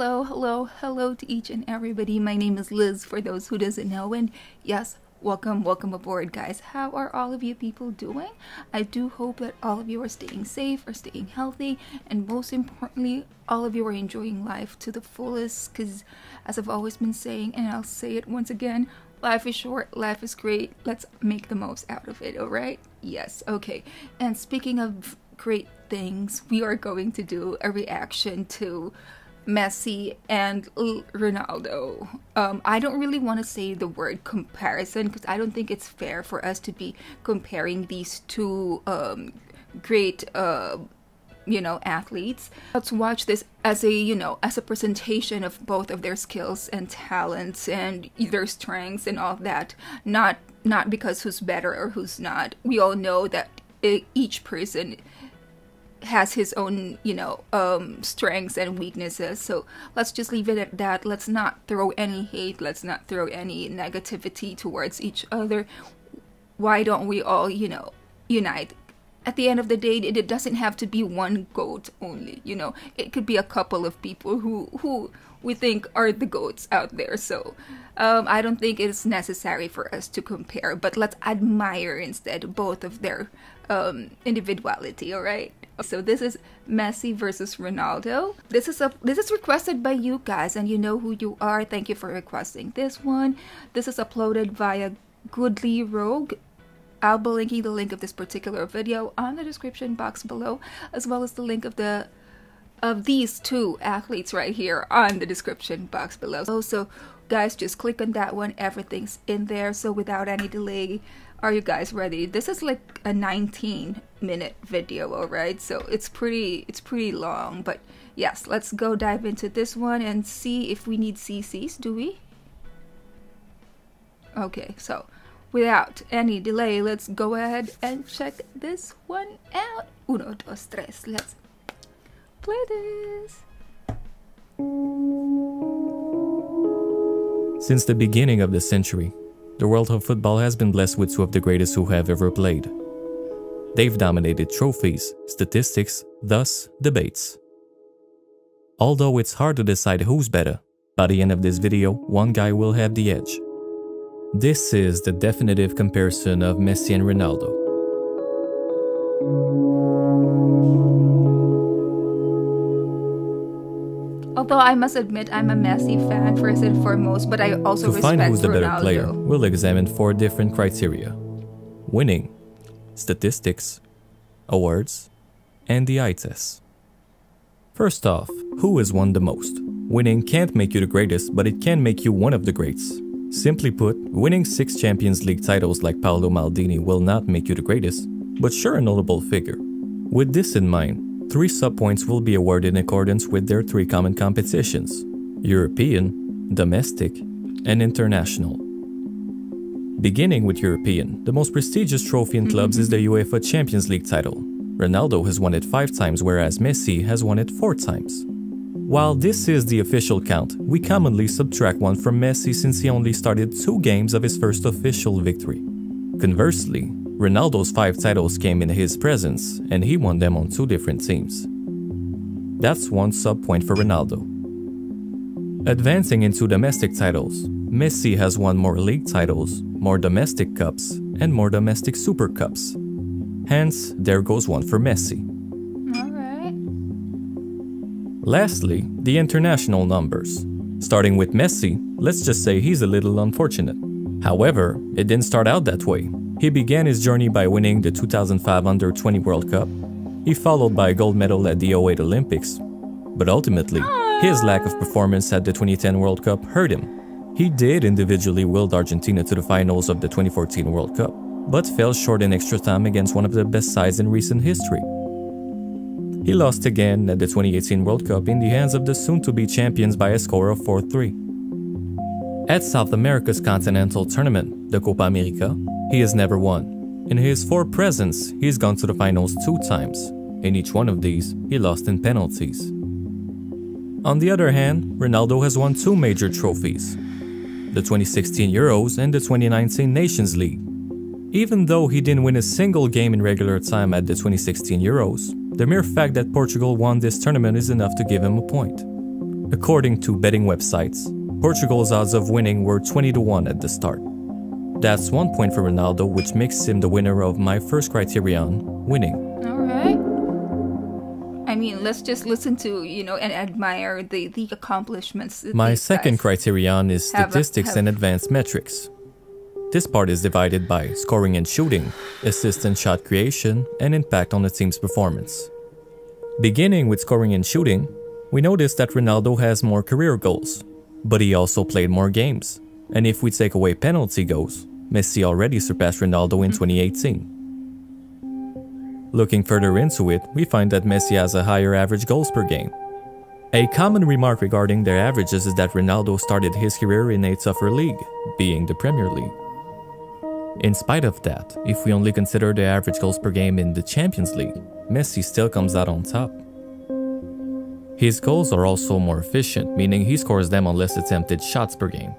Hello to each and everybody. My name is Liz, for those who doesn't know, and yes, welcome aboard, guys. How are all of you people doing? I do hope that all of you are staying safe, are staying healthy, and most importantly, all of you are enjoying life to the fullest, because as I've always been saying, and I'll say it once again, life is short, life is great, let's make the most out of it, alright? Yes, okay. And speaking of great things, we are going to do a reaction to Messi and Ronaldo. I don't really want to say the word comparison because I don't think it's fair for us to be comparing these two great athletes. Let's watch this as a presentation of both of their skills and talents and their strengths and all that. Not because who's better or who's not. We all know that each person has his own strengths and weaknesses, so let's just leave it at that. Let's not throw any hate, let's not throw any negativity towards each other. Why don't we all unite? At the end of the day, it doesn't have to be one GOAT only, it could be a couple of people who we think are the GOATs out there. So I don't think it's necessary for us to compare, but let's admire instead both of their individuality. All right, so this is Messi versus Ronaldo. This is requested by you guys, and you know who you are. Thank you for requesting this one. This is uploaded via Goodly Rogue. I'll be linking the link of this particular video on the description box below, as well as the link of these two athletes right here on the description box below. So guys, just click on that one, everything's in there. So without any delay, are you guys ready? This is like a 19-minute video, alright? So it's pretty long, but yes, let's go dive into this one and see if we need CCs. Do we? Okay, so without any delay, let's go ahead and check this one out. Uno, dos, tres. Let's play this. Since the beginning of the century, the world of football has been blessed with two of the greatest who have ever played. They've dominated trophies, statistics, thus debates. Although it's hard to decide who's better, by the end of this video, one guy will have the edge. This is the definitive comparison of Messi and Ronaldo. Although I must admit I'm a Messi fan first and foremost, but I also respect Ronaldo. To find who's the better player, we'll examine 4 different criteria: winning, statistics, awards, and the eye test. First off, who has won the most? Winning can't make you the greatest, but it can make you one of the greats. Simply put, winning 6 Champions League titles like Paolo Maldini will not make you the greatest, but sure a notable figure. With this in mind, 3 sub-points will be awarded in accordance with their 3 common competitions: European, domestic, and international. Beginning with European, the most prestigious trophy in clubs is the UEFA Champions League title. Ronaldo has won it 5 times, whereas Messi has won it 4 times. While this is the official count, we commonly subtract 1 from Messi since he only started 2 games of his first official victory. Conversely, Ronaldo's 5 titles came in his presence, and he won them on 2 different teams. That's 1 sub-point for Ronaldo. Advancing into domestic titles, Messi has won more league titles, more domestic cups, and more domestic super cups. Hence, there goes 1 for Messi. Alright. Lastly, the international numbers. Starting with Messi, let's just say he's a little unfortunate. However, it didn't start out that way. He began his journey by winning the 2005 Under-20 World Cup. He followed by a gold medal at the 2008 Olympics. But ultimately, his lack of performance at the 2010 World Cup hurt him. He did individually wield Argentina to the finals of the 2014 World Cup, but fell short in extra time against one of the best sides in recent history. He lost again at the 2018 World Cup in the hands of the soon-to-be champions by a score of 4-3. At South America's continental tournament, the Copa America, he has never won. In his 4 presents, he's gone to the finals 2 times. In each one of these, he lost in penalties. On the other hand, Ronaldo has won 2 major trophies: the 2016 Euros and the 2019 Nations League. Even though he didn't win a single game in regular time at the 2016 Euros, the mere fact that Portugal won this tournament is enough to give him a point. According to betting websites, Portugal's odds of winning were 20-1 at the start. That's 1 point for Ronaldo, which makes him the winner of my first criterion, winning. Alright. I mean, let's just listen to, and admire the accomplishments. That my these second guys criterion is statistics and advanced metrics. This part is divided by scoring and shooting, assist and shot creation, and impact on the team's performance. Beginning with scoring and shooting, we notice that Ronaldo has more career goals, but he also played more games. And if we take away penalty goals, Messi already surpassed Ronaldo in 2018. Looking further into it, we find that Messi has a higher average goals per game. A common remark regarding their averages is that Ronaldo started his career in a tougher league, being the Premier League. In spite of that, if we only consider the average goals per game in the Champions League, Messi still comes out on top. His goals are also more efficient, meaning he scores them on less attempted shots per game.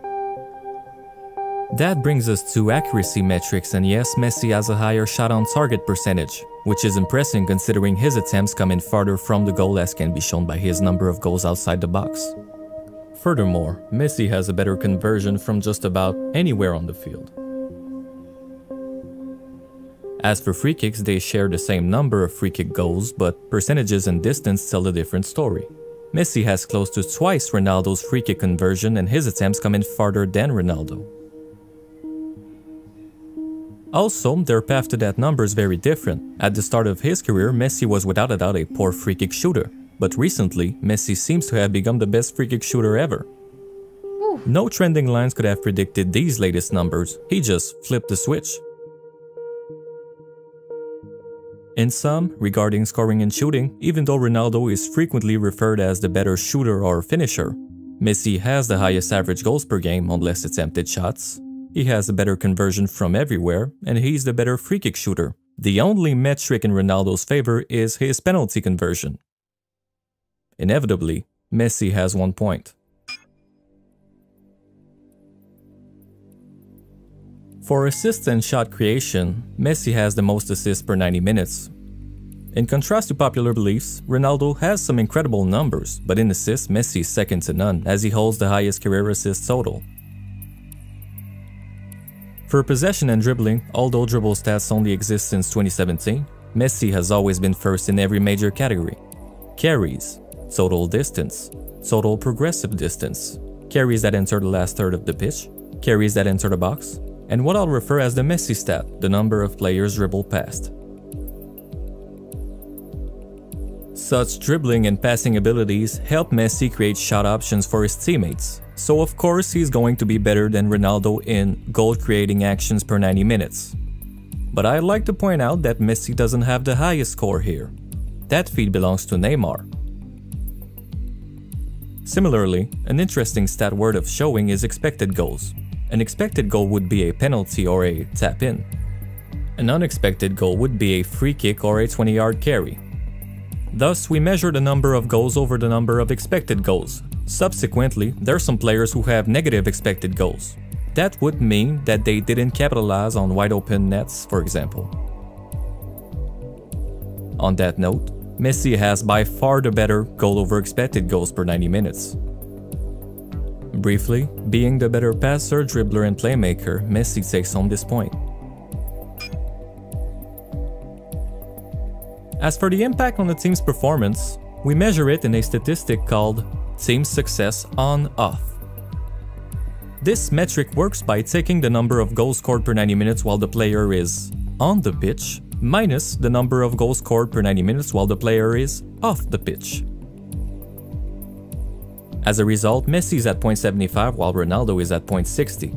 That brings us to accuracy metrics, and yes, Messi has a higher shot on target percentage, which is impressive considering his attempts come in farther from the goal, as can be shown by his number of goals outside the box. Furthermore, Messi has a better conversion from just about anywhere on the field. As for free kicks, they share the same number of free kick goals, but percentages and distance tell a different story. Messi has close to twice Ronaldo's free kick conversion, and his attempts come in farther than Ronaldo. Also, their path to that number is very different. At the start of his career, Messi was without a doubt a poor free kick shooter, but recently, Messi seems to have become the best free kick shooter ever. Ooh. No trending lines could have predicted these latest numbers, he just flipped the switch. In sum, regarding scoring and shooting, even though Ronaldo is frequently referred as the better shooter or finisher, Messi has the highest average goals per game on less attempted shots. He has a better conversion from everywhere, and he's the better free kick shooter. The only metric in Ronaldo's favor is his penalty conversion. Inevitably, Messi has 1 point. For assists and shot creation, Messi has the most assists per 90 minutes. In contrast to popular beliefs, Ronaldo has some incredible numbers, but in assists, Messi is second to none, as he holds the highest career assist total. For possession and dribbling, although dribble stats only exist since 2017, Messi has always been first in every major category. Carries, total distance, total progressive distance, carries that enter the last third of the pitch, carries that enter the box, and what I'll refer as the Messi stat, the number of players dribbled past. Such dribbling and passing abilities help Messi create shot options for his teammates, so of course he's going to be better than Ronaldo in goal-creating actions per 90 minutes. But I'd like to point out that Messi doesn't have the highest score here. That feat belongs to Neymar. Similarly, an interesting stat worth showing is expected goals. An expected goal would be a penalty or a tap-in. An unexpected goal would be a free kick or a 20-yard carry. Thus, we measure the number of goals over the number of expected goals. Subsequently, there are some players who have negative expected goals. That would mean that they didn't capitalize on wide open nets, for example. On that note, Messi has by far the better goal over expected goals per 90 minutes. Briefly, being the better passer, dribbler, and playmaker, Messi takes home this point. As for the impact on the team's performance, we measure it in a statistic called team success on/off. This metric works by taking the number of goals scored per 90 minutes while the player is on the pitch minus the number of goals scored per 90 minutes while the player is off the pitch. As a result, Messi is at 0.75 while Ronaldo is at 0.60.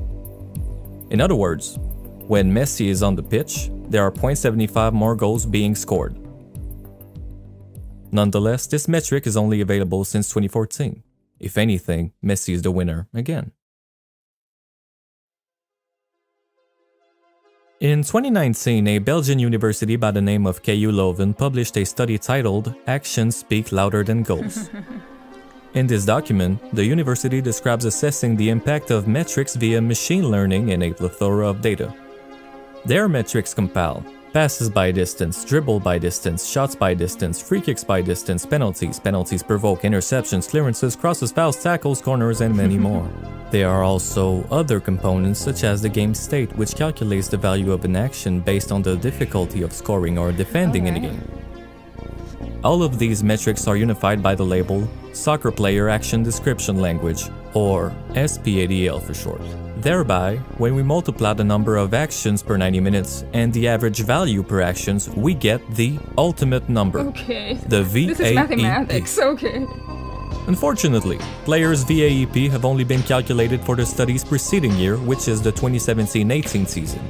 In other words, when Messi is on the pitch, there are 0.75 more goals being scored. Nonetheless, this metric is only available since 2014. If anything, Messi is the winner again. In 2019, a Belgian university by the name of KU Leuven published a study titled "Actions Speak Louder Than Goals." In this document, the university describes assessing the impact of metrics via machine learning in a plethora of data. Their metrics compile passes by distance, dribble by distance, shots by distance, free kicks by distance, penalties, penalties provoke, interceptions, clearances, crosses, fouls, tackles, corners, and many more. There are also other components such as the game state, which calculates the value of an action based on the difficulty of scoring or defending in a game. All of these metrics are unified by the label Soccer Player Action Description Language, or SPADL for short. Thereby, when we multiply the number of actions per 90 minutes and the average value per actions, we get the ultimate number, the VAEP. This is mathematics, okay. Unfortunately, players' VAEP have only been calculated for the study's preceding year, which is the 2017-18 season.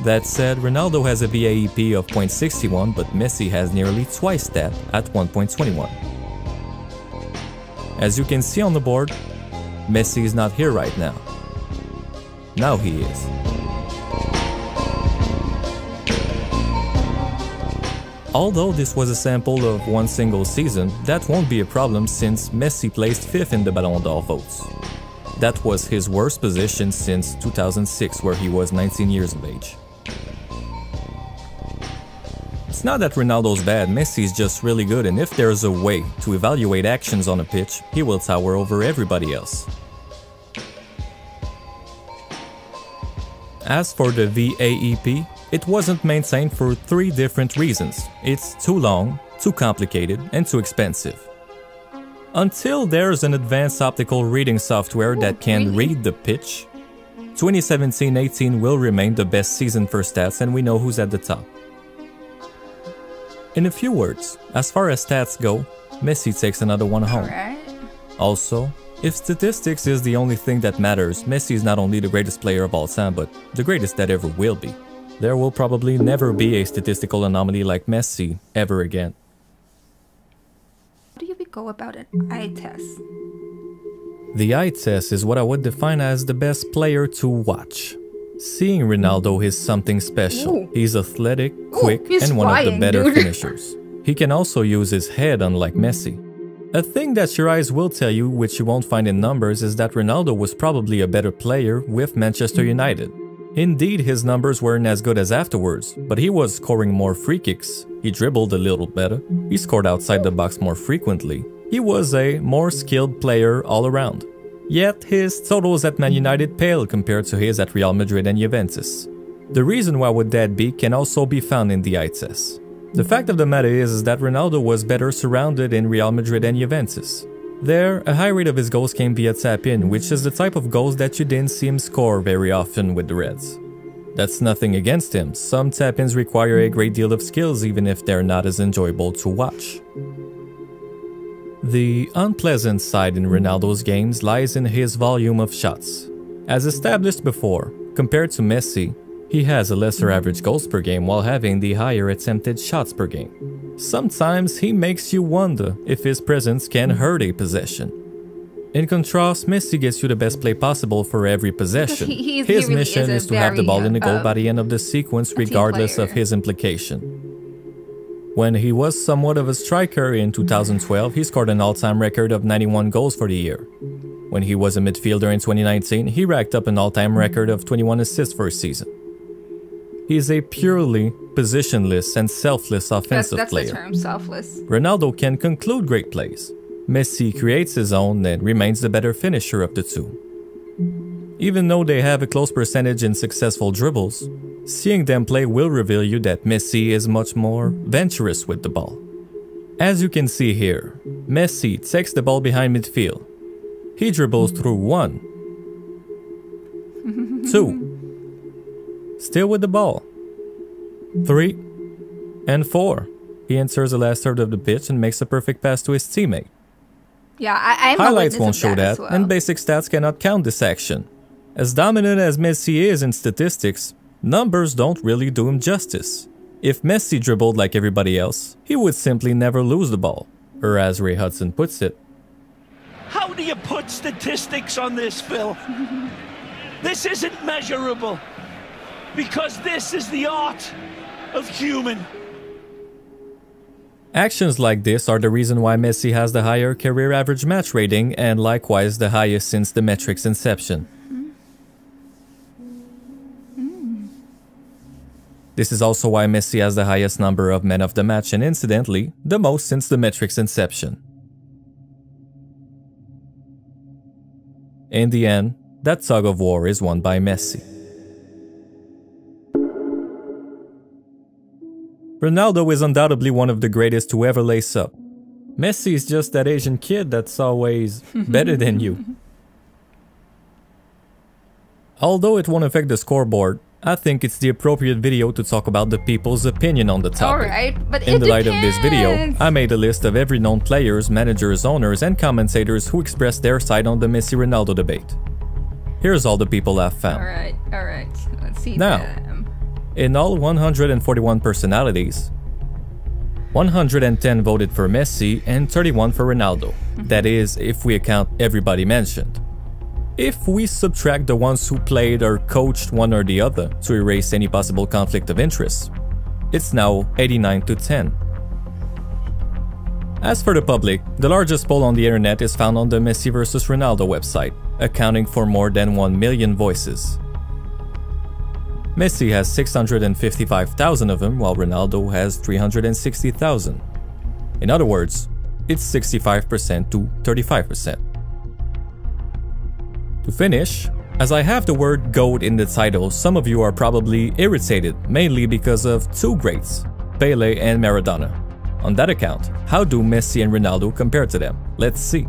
That said, Ronaldo has a VAEP of 0.61, but Messi has nearly twice that at 1.21. As you can see on the board, Messi is not here right now. Now he is. Although this was a sample of one single season, that won't be a problem since Messi placed 5th in the Ballon d'Or votes. That was his worst position since 2006, where he was 19 years of age. It's not that Ronaldo's bad, Messi's just really good, and if there's a way to evaluate actions on a pitch, he will tower over everybody else. As for the VAEP, it wasn't maintained for 3 different reasons. It's too long, too complicated, and too expensive. Until there's an advanced optical reading software that can read the pitch, 2017-18 will remain the best season for stats, and we know who's at the top. In a few words, as far as stats go, Messi takes another one home. Also, if statistics is the only thing that matters, Messi is not only the greatest player of all time, but the greatest that ever will be. There will probably never be a statistical anomaly like Messi ever again. How do you go about an eye test? The eye test is what I would define as the best player to watch. Seeing Ronaldo is something special. Ooh. He's athletic, quick, and one of the better finishers. He can also use his head, unlike Messi. A thing that your eyes will tell you, which you won't find in numbers, is that Ronaldo was probably a better player with Manchester United. Indeed, his numbers weren't as good as afterwards, but he was scoring more free kicks, he dribbled a little better, he scored outside the box more frequently. He was a more skilled player all around. Yet his totals at Man United pale compared to his at Real Madrid and Juventus. The reason why would that be can also be found in the eye test. The fact of the matter is that Ronaldo was better surrounded in Real Madrid and Juventus. There, a high rate of his goals came via tap-in, which is the type of goals that you didn't see him score very often with the Reds. That's nothing against him, some tap-ins require a great deal of skills even if they're not as enjoyable to watch. The unpleasant side in Ronaldo's games lies in his volume of shots. As established before, compared to Messi, he has a lesser average goals per game while having the higher attempted shots per game. Sometimes he makes you wonder if his presence can hurt a possession. In contrast, Messi gets you the best play possible for every possession. His mission is to have the ball in the goal by the end of the sequence regardless of his implication. When he was somewhat of a striker in 2012, he scored an all-time record of 91 goals for the year. When he was a midfielder in 2019, he racked up an all-time record of 21 assists for a season. He is a purely positionless and selfless offensive player. That's the term, selfless. Ronaldo can conclude great plays. Messi creates his own and remains the better finisher of the two. Even though they have a close percentage in successful dribbles, seeing them play will reveal you that Messi is much more venturous with the ball. As you can see here, Messi takes the ball behind midfield. He dribbles through 1, 2, still with the ball, 3, and 4. He enters the last third of the pitch and makes a perfect pass to his teammate. Yeah, I'm Highlights won't show that, and basic stats cannot count this action. As dominant as Messi is in statistics, numbers don't really do him justice. If Messi dribbled like everybody else, he would simply never lose the ball. Or as Ray Hudson puts it, how do you put statistics on this, Phil? This isn't measurable, because this is the art of human. Actions like this are the reason why Messi has the higher career average match rating and likewise the highest since the metric's inception. This is also why Messi has the highest number of men of the match and incidentally, the most since the metric's inception. In the end, that tug of war is won by Messi. Ronaldo is undoubtedly one of the greatest to ever lace up. Messi is just that Asian kid that's always better than you. Although it won't affect the scoreboard, I think it's the appropriate video to talk about the people's opinion on the topic. Alright, but in the light of this video, I made a list of every known players, managers, owners, and commentators who expressed their side on the Messi-Ronaldo debate. Here's all the people I've found. Alright, let's see now, them. In all 141 personalities, 110 voted for Messi and 31 for Ronaldo. That is, if we account everybody mentioned. If we subtract the ones who played or coached one or the other to erase any possible conflict of interest, it's now 89 to 10. As for the public, the largest poll on the internet is found on the Messi vs Ronaldo website, accounting for more than 1 million voices. Messi has 655,000 of them, while Ronaldo has 360,000. In other words, it's 65% to 35%. To finish, as I have the word GOAT in the title, some of you are probably irritated, mainly because of two greats, Pele and Maradona. On that account, how do Messi and Ronaldo compare to them? Let's see.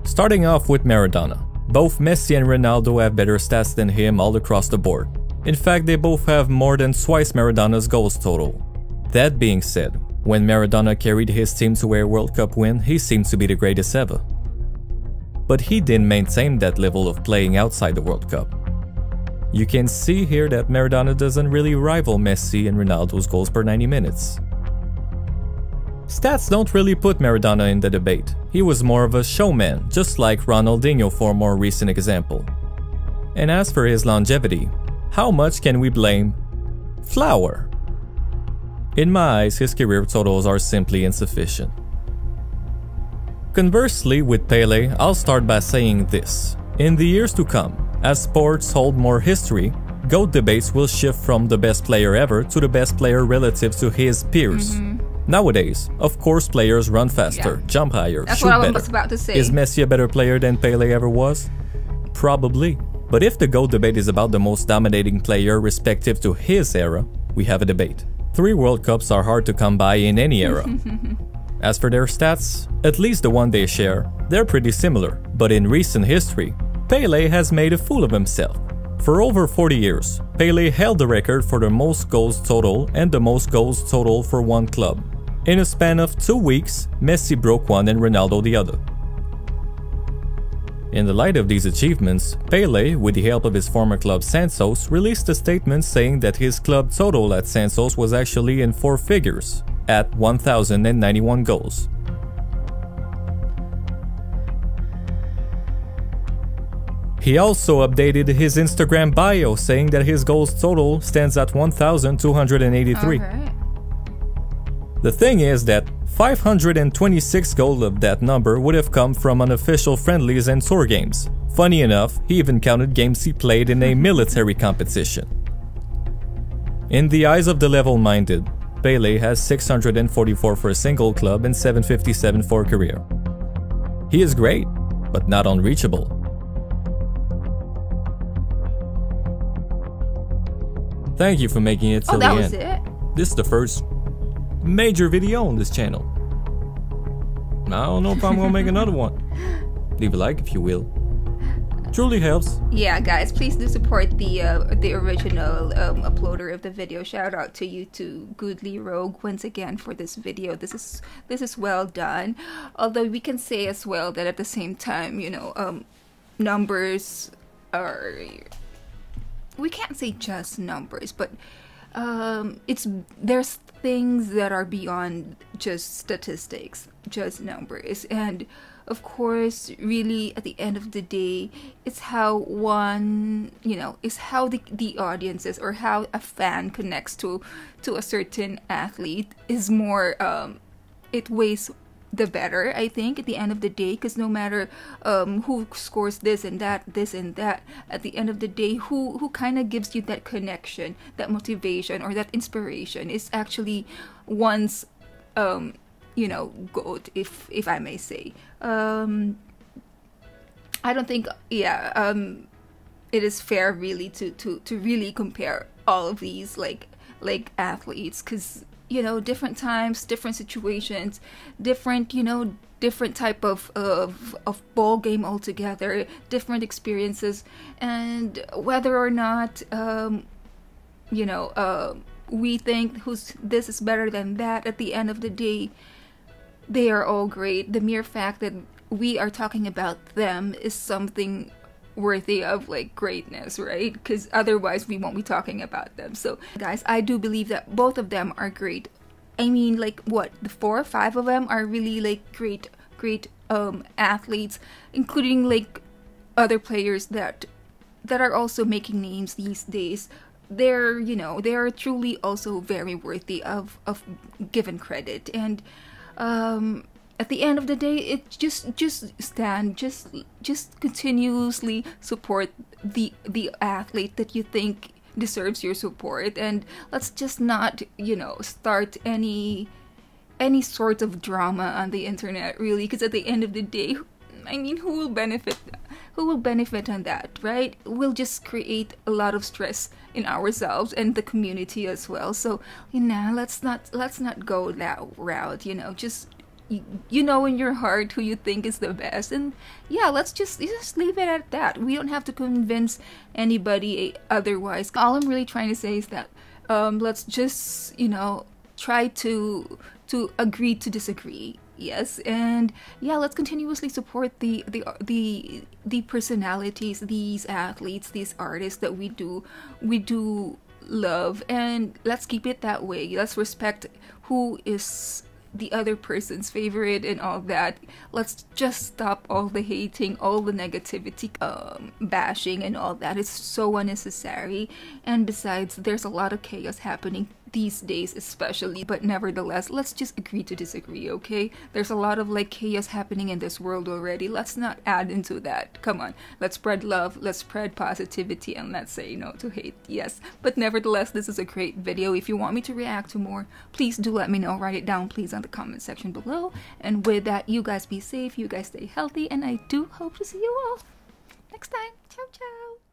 Starting off with Maradona. Both Messi and Ronaldo have better stats than him all across the board. In fact, they both have more than twice Maradona's goals total. That being said, when Maradona carried his team to a World Cup win, he seemed to be the greatest ever. But he didn't maintain that level of playing outside the World Cup. You can see here that Maradona doesn't really rival Messi and Ronaldo's goals per 90 minutes. Stats don't really put Maradona in the debate. He was more of a showman, just like Ronaldinho for a more recent example. And as for his longevity, how much can we blame Flower? In my eyes, his career totals are simply insufficient. Conversely, with Pele, I'll start by saying this. In the years to come, as sports hold more history, GOAT debates will shift from the best player ever to the best player relative to his peers. Nowadays, of course, players run faster, jump higher, That's shoot what I better. was about to say. Is Messi a better player than Pele ever was? Probably. But if the GOAT debate is about the most dominating player respective to his era, we have a debate. 3 World Cups are hard to come by in any era. As for their stats, at least the one they share, they're pretty similar. But in recent history, Pele has made a fool of himself. For over 40 years, Pele held the record for the most goals total and the most goals total for one club. In a span of 2 weeks, Messi broke one and Ronaldo the other. In the light of these achievements, Pele, with the help of his former club Santos, released a statement saying that his club total at Santos was actually in 4 figures, at 1,091 goals. He also updated his Instagram bio saying that his goals total stands at 1,283. The thing is that 526 goals of that number would have come from unofficial friendlies and tour games. Funny enough, he even counted games he played in a military competition. In the eyes of the level-minded, Pele has 644 for a single club and 757 for a career. He is great, but not unreachable. Thank you for making it till the end. Was it? This is the first major video on this channel. I don't know if I'm gonna make another one. Leave a like if you will. Truly helps. Yeah, guys, please do support the original uploader of the video. Shout out to you, to Goodly Rogue, once again for this video. This is well done. Although we can say as well that at the same time, you know, numbers are, we can't say just numbers, but there's things that are beyond just statistics, just numbers. And of course, really, at the end of the day, it's how one, you know, it's how the audiences or how a fan connects to a certain athlete is more, it weighs the better, I think, at the end of the day, because no matter who scores this and that, at the end of the day, who kind of gives you that connection, that motivation, or that inspiration is actually one's GOAT, if I may say. I don't think it is fair really to really compare all of these like athletes, because different times, different situations, different type of ball game altogether, different experiences, and whether or not we think this is better than that, at the end of the day, they are all great. The mere fact that we are talking about them is something worthy of like greatness, right? Because otherwise we won't be talking about them. So guys, I do believe that both of them are great. I mean, like, what, the 4 or 5 of them are really like great athletes, including like other players that are also making names these days. They're truly also very worthy of given credit. And at the end of the day, it just continuously support the athlete that you think deserves your support, and let's just not start any sort of drama on the internet, really, because at the end of the day, I mean, who will benefit on that, right? We'll just create a lot of stress in ourselves and the community as well. So let's not go that route. Just in your heart who you think is the best, and let's just leave it at that. We don't have to convince anybody otherwise. All I'm really trying to say is that let's just try to agree to disagree. Yes, and let's continuously support the personalities, these athletes, these artists that we do love, and let's keep it that way. Let's respect who is the other person's favorite and all that. Let's just stop all the hating, all the negativity, bashing and all that. It's so unnecessary, and besides, there's a lot of chaos happening these days especially, but nevertheless, let's just agree to disagree, okay? There's a lot of like chaos happening in this world already. Let's not add into that. Come on, let's spread love, let's spread positivity, and let's say no to hate. Yes, but nevertheless, this is a great video. If you want me to react to more, please do let me know. Write it down please on the comment section below. And with that, you guys be safe, you guys stay healthy, and I do hope to see you all next time. Ciao ciao.